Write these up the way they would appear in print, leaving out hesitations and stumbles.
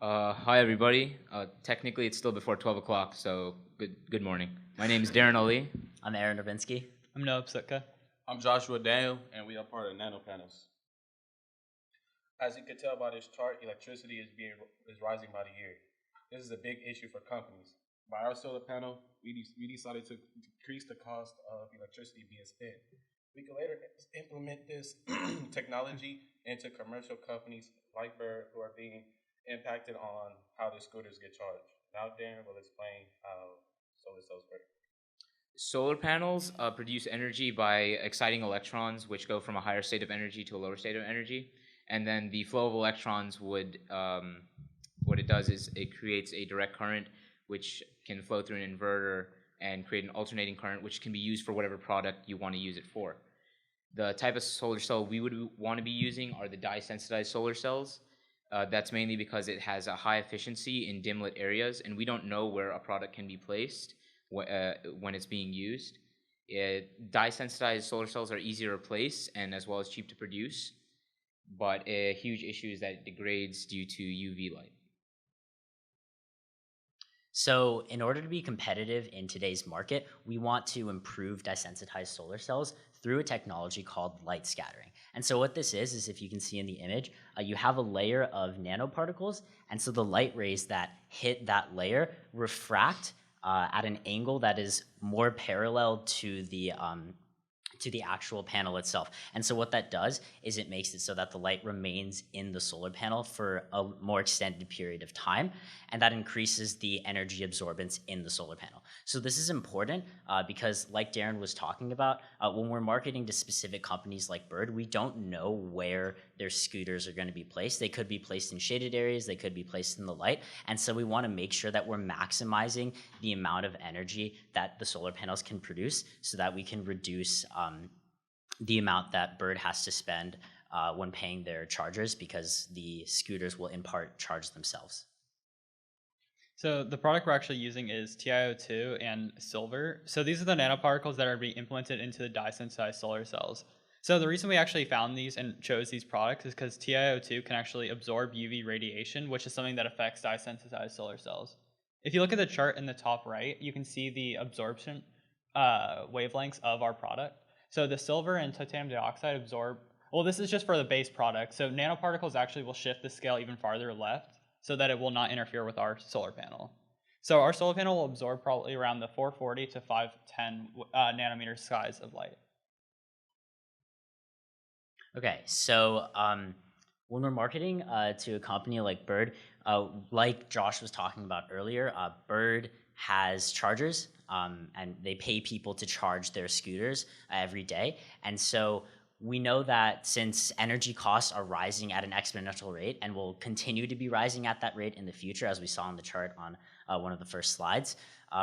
Hi everybody. Technically, it's still before 12 o'clock, so good morning. My name is Darren Ali. I'm Aaron Novinsky. I'm Noah Psutka. I'm Joshua Daniel, and we are part of NanoPanels. As you can tell by this chart, electricity is rising by the year. This is a big issue for companies. By our solar panel, we decided to decrease the cost of electricity being spent. We can later implement this technology into commercial companies like Bird who are being impacted on how the scooters get charged. Now Darren will explain how solar cells work. Solar panels produce energy by exciting electrons, which go from a higher state of energy to a lower state of energy. And then the flow of electrons what it does is it creates a direct current, which can flow through an inverter and create an alternating current, which can be used for whatever product you want to use it for. The type of solar cell we would want to be using are the dye-sensitized solar cells. That's mainly because it has a high efficiency in dim lit areas, and we don't know where a product can be placed when it's being used. Dye-sensitized solar cells are easier to replace and as well as cheap to produce, but a huge issue is that it degrades due to UV light. So in order to be competitive in today's market, we want to improve dye-sensitized solar cells through a technology called light scattering. And so what this is if you can see in the image, you have a layer of nanoparticles, and so the light rays that hit that layer refract at an angle that is more parallel to the actual panel itself. And so what that does is it makes it so that the light remains in the solar panel for a more extended period of time, and that increases the energy absorbance in the solar panel. So this is important because, like Darren was talking about, when we're marketing to specific companies like Bird, we don't know where their scooters are going to be placed. They could be placed in shaded areas, they could be placed in the light, and so we want to make sure that we're maximizing the amount of energy that the solar panels can produce so that we can reduce the amount that Bird has to spend when paying their chargers, because the scooters will in part charge themselves. So the product we're actually using is TiO2 and silver. So these are the nanoparticles that are being implemented into the dye-sensitized solar cells. So the reason we actually found these and chose these products is because TiO2 can actually absorb UV radiation, which is something that affects dye-sensitized solar cells. If you look at the chart in the top right, you can see the absorption wavelengths of our product. So the silver and titanium dioxide absorb, well, this is just for the base product. So nanoparticles actually will shift the scale even farther left so that it will not interfere with our solar panel. So our solar panel will absorb probably around the 440 to 510 nanometer size of light. Okay, so when we're marketing to a company like Bird, like Josh was talking about earlier, Bird has chargers, and they pay people to charge their scooters every day. And so we know that since energy costs are rising at an exponential rate and will continue to be rising at that rate in the future, as we saw on the chart on one of the first slides,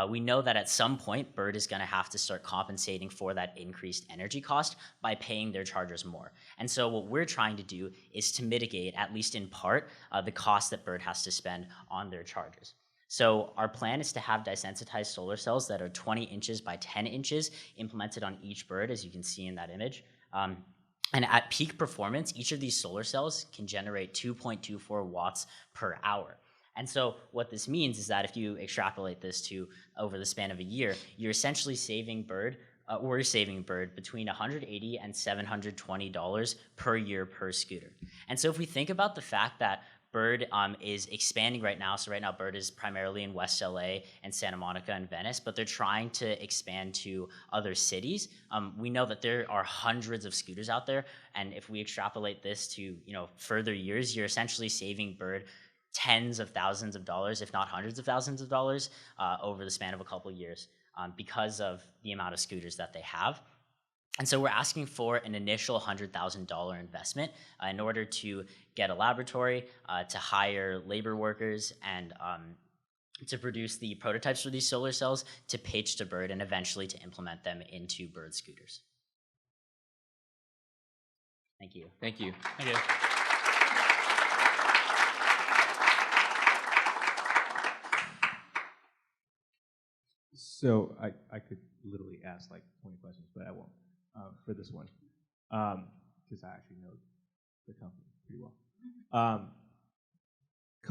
we know that at some point Bird is going to have to start compensating for that increased energy cost by paying their chargers more. And so what we're trying to do is to mitigate, at least in part, the cost that Bird has to spend on their chargers. So our plan is to have dye-sensitized solar cells that are 20 inches by 10 inches implemented on each Bird, as you can see in that image. And at peak performance, each of these solar cells can generate 2.24 watts per hour. And so what this means is that if you extrapolate this to over the span of a year, you're essentially saving Bird, we're saving Bird between $180 and $720 per year per scooter. And so if we think about the fact that Bird is expanding right now. So right now Bird is primarily in West LA and Santa Monica and Venice, but they're trying to expand to other cities. We know that there are hundreds of scooters out there, and if we extrapolate this to further years, you're essentially saving Bird tens of thousands of dollars, if not hundreds of thousands of dollars, over the span of a couple of years because of the amount of scooters that they have. And so we're asking for an initial $100,000 investment in order to get a laboratory, to hire labor workers, and to produce the prototypes for these solar cells, to pitch to Bird, and eventually to implement them into Bird scooters. Thank you. Thank you. Thank you. So I could literally ask like 20 questions, but I won't for this one because I actually know the company pretty well.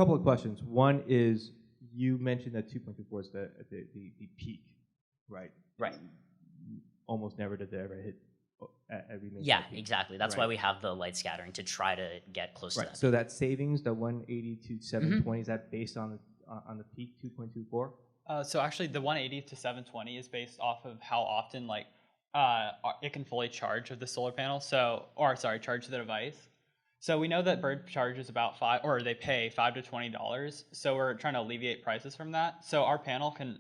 couple of questions. One is, you mentioned that 2.24 is the peak, right? Right. Almost never did they ever hit every major Yeah, peak. exactly. That's Right. why we have the light scattering to try to get close to Right. that. So that savings, the 180 to 720, is that based on the peak 2.24? So actually, the 180 to 720 is based off of how often it can fully charge of the solar panel. Charge the device. So we know that Bird charges about they pay $5 to $20. So we're trying to alleviate prices from that. So our panel can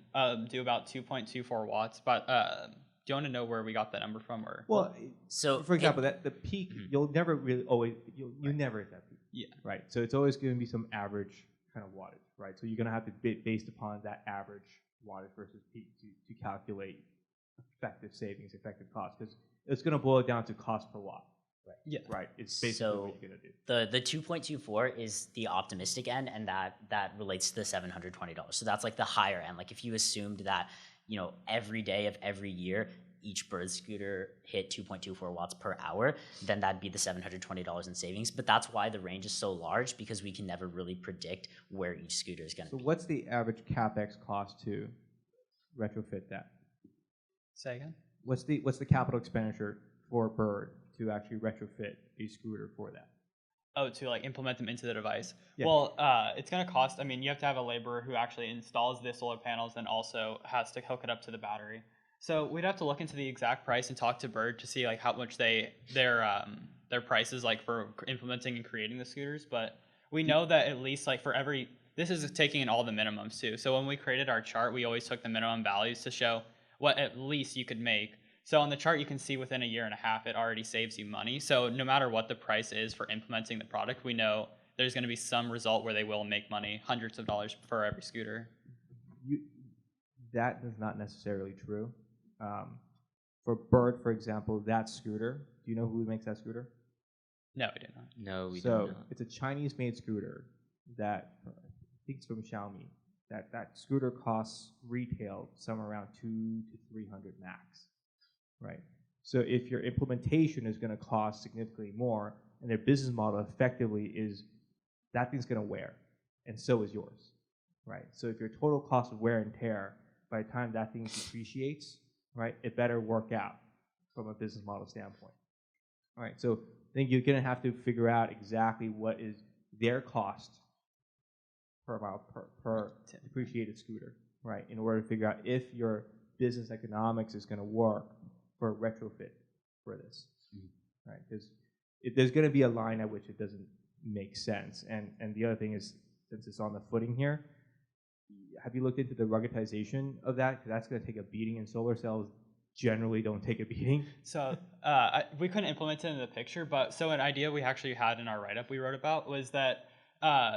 do about 2.24 watts. But do you want to know where we got that number from? Or Well, So for example, the peak, you'll never really always, you never hit that peak. Yeah. Right. So it's always going to be some average kind of wattage, right? So you're going to have to based upon that average wattage versus peak to calculate effective savings, effective cost, because it's going to boil down to cost per watt. Right. Yeah. Right. It's basically what you're going to do. The 2.24 is the optimistic end, and that relates to the $720. So that's like the higher end. Like if you assumed that, every day of every year, each Bird scooter hit 2.24 watts per hour, then that'd be the $720 in savings. But that's why the range is so large, because we can never really predict where each scooter is going to So be. what's the average CapEx cost to retrofit that? Say again? What's the capital expenditure for Bird to actually retrofit a scooter for that? Oh, to implement them into the device. Yeah. Well, it's going to cost. I mean, you have to have a laborer who actually installs the solar panels and also has to hook it up to the battery. So we'd have to look into the exact price and talk to Bird to see how much their prices for implementing and creating the scooters. But we know that at least this is taking in all the minimums too. So when we created our chart, we always took the minimum values to show what at least you could make. So on the chart, you can see within a year and a half, it already saves you money. So no matter what the price is for implementing the product, we know there's going to be some result where they will make money, hundreds of dollars for every scooter. That is not necessarily true. For Bird, for example, that scooter, do you know who makes that scooter? No, we do not. No, we So don't know. it's a Chinese-made scooter that I think it's from Xiaomi. That scooter costs retail somewhere around 200 to 300 max, right? So if your implementation is going to cost significantly more, and their business model effectively is that thing's going to wear, and so is yours, right? So if your total cost of wear and tear by the time that thing depreciates, right, it better work out from a business model standpoint. All right, so I think you're going to have to figure out exactly what is their cost per mile per depreciated scooter, right, in order to figure out if your business economics is going to work for a retrofit for this, right? Because there's going to be a line at which it doesn't make sense. And the other thing is, since it's on the footing here, have you looked into the ruggedization of that? Because that's going to take a beating, and solar cells generally don't take a beating. So we couldn't implement it in the picture, but so an idea we actually had in our write-up we wrote about was that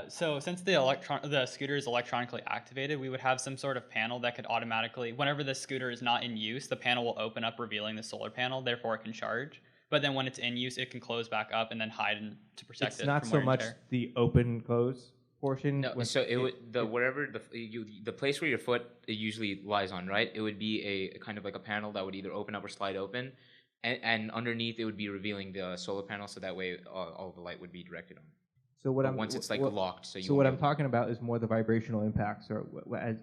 so since the scooter is electronically activated, we would have some sort of panel that could automatically, whenever the scooter is not in use, the panel will open up, revealing the solar panel, therefore it can charge. But then when it's in use, it can close back up and then hide to protect it. It's not from so wear and much tear. the open close portion. No, so the place where your foot usually lies on, right? It would be a kind of like a panel that would either open up or slide open, and underneath it would be revealing the solar panel, so that way all the light would be directed on. So Once it's locked, So what I'm talking about is more the vibrational impacts, or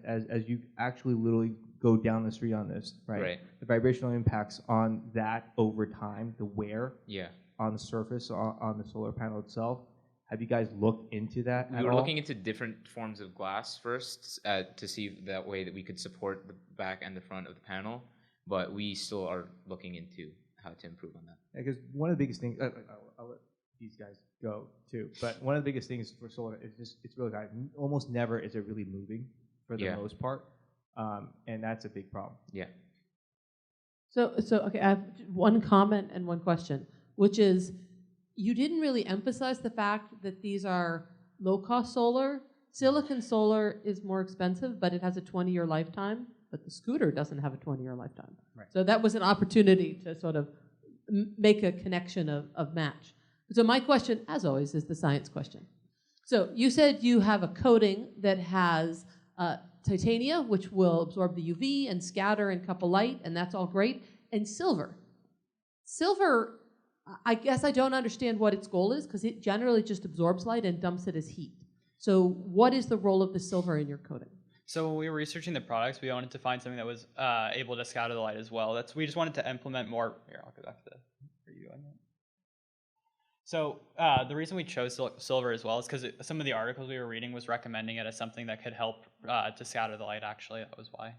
as you actually literally go down the street on this, right? Right. The vibrational impacts on that over time, the wear Yeah. on the surface on the solar panel itself. Have you guys looked into that? We were looking into different forms of glass first to see that way that we could support the back and the front of the panel, but we still are looking into how to improve on that. Because one of the biggest things, I'll let these guys go too, but one of the biggest things for solar is just it's really high. Almost never is it really moving for the most part, and that's a big problem. Yeah. So okay, I have one comment and one question, which is, you didn't really emphasize the fact that these are low-cost solar. Silicon solar is more expensive, but it has a 20-year lifetime, but the scooter doesn't have a 20-year lifetime. Right. So that was an opportunity to sort of make a connection of match. So my question, as always, is the science question. So you said you have a coating that has titania, which will absorb the UV and scatter and couple light, and that's all great, and silver. Silver, I guess I don't understand what its goal is, because it generally just absorbs light and dumps it as heat. So what is the role of the silver in your coating? So when we were researching the products, we wanted to find something that was able to scatter the light as well. We just wanted to implement more. Here, I'll go back to the review on that. So the reason we chose silver as well is because some of the articles we were reading was recommending it as something that could help to scatter the light. Actually, that was why.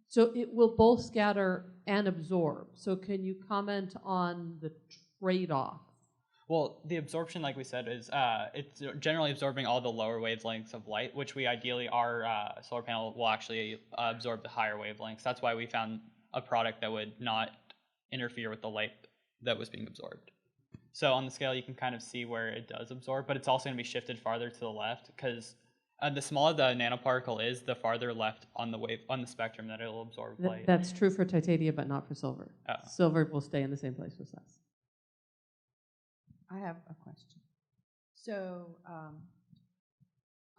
So it will both scatter and absorb. So can you comment on the trade-off? Well, the absorption, like we said, is it's generally absorbing all the lower wavelengths of light, which we ideally, our solar panel will actually absorb the higher wavelengths. That's why we found a product that would not interfere with the light that was being absorbed. So on the scale, you can kind of see where it does absorb, but it's also going to be shifted farther to the left because the smaller the nanoparticle is, the farther left on the spectrum that it'll absorb light. That's true for titanium, but not for silver. Oh. Silver will stay in the same place with us. I have a question. So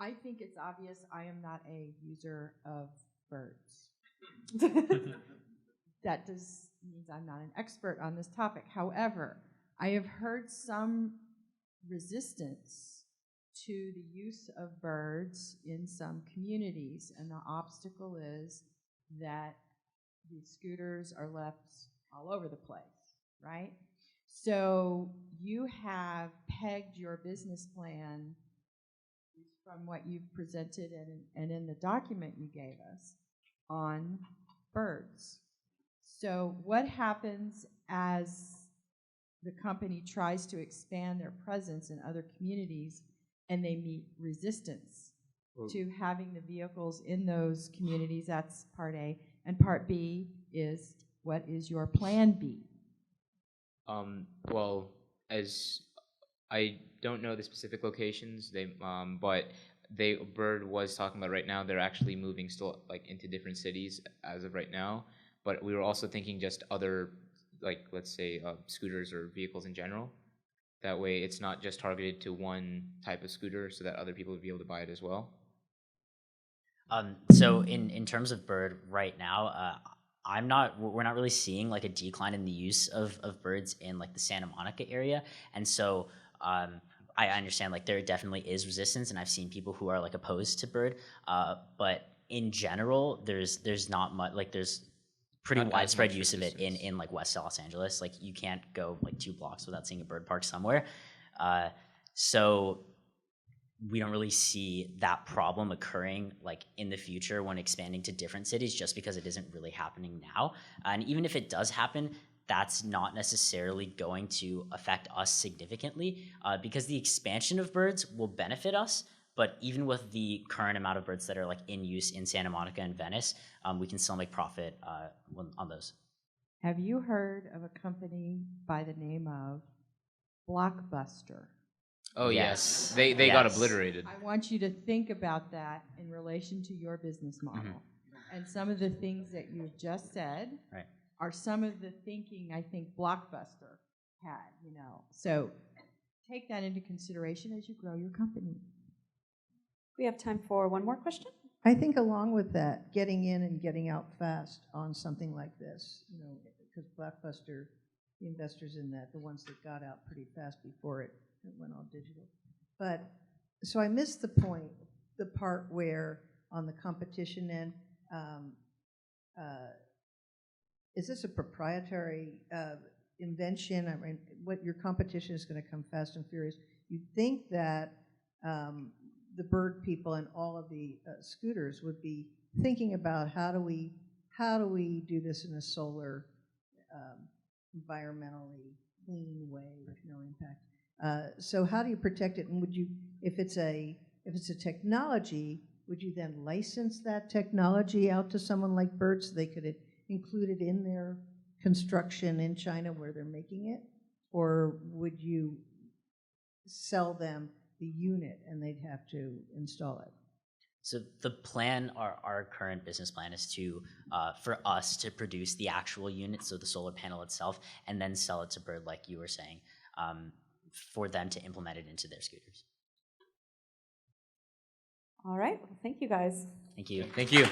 I think it's obvious I am not a user of birds. That means I'm not an expert on this topic. However, I have heard some resistance to the use of birds in some communities, and the obstacle is that the scooters are left all over the place, right? So you have pegged your business plan from what you've presented and in the document you gave us on birds. So what happens as the company tries to expand their presence in other communities and they meet resistance to having the vehicles in those communities? That's part A. And part B is, what is your plan B? Well, as I don't know the specific locations, but Bird was talking about right now, they're actually moving still like into different cities as of right now. But we were also thinking just other, like, let's say scooters or vehicles in general. That way it's not just targeted to one type of scooter, so that other people would be able to buy it as well. So in terms of Bird right now, we're not really seeing like a decline in the use of birds in like the Santa Monica area. And so I understand like there definitely is resistance, and I've seen people who are like opposed to Bird. But in general, there's not much, like there's pretty Not widespread much use of it resistance. in like West Los Angeles. Like you can't go like 2 blocks without seeing a bird park somewhere. So we don't really see that problem occurring like in the future when expanding to different cities, just because it isn't really happening now. And even if it does happen, that's not necessarily going to affect us significantly, because the expansion of birds will benefit us. But even with the current amount of birds that are like in use in Santa Monica and Venice, we can still make profit on those. Have you heard of a company by the name of Blockbuster? Oh Yes. yes, they got Yes. obliterated. I want you to think about that in relation to your business model. And some of the things that you've just said Right. are some of the thinking I think Blockbuster had, So take that into consideration as you grow your company. We have time for one more question. I think along with that, getting in and getting out fast on something like this, because Blockbuster, the investors in that, the ones that got out pretty fast before it went all digital. But, so I missed the part where on the competition end, is this a proprietary invention? I mean, what your competition is going to come fast and furious. You'd think that the bird people and all of the scooters would be thinking about how do we do this in a solar, environmentally clean way with no impact. So how do you protect it? And would you, if it's a technology, would you then license that technology out to someone like Bird so they could include it in their construction in China where they're making it, or would you sell them the unit and they'd have to install it? So the plan, our current business plan is to, for us to produce the actual unit, so the solar panel itself, and then sell it to Bird, like you were saying, for them to implement it into their scooters. All right. Well, thank you guys. Thank you. Thank you.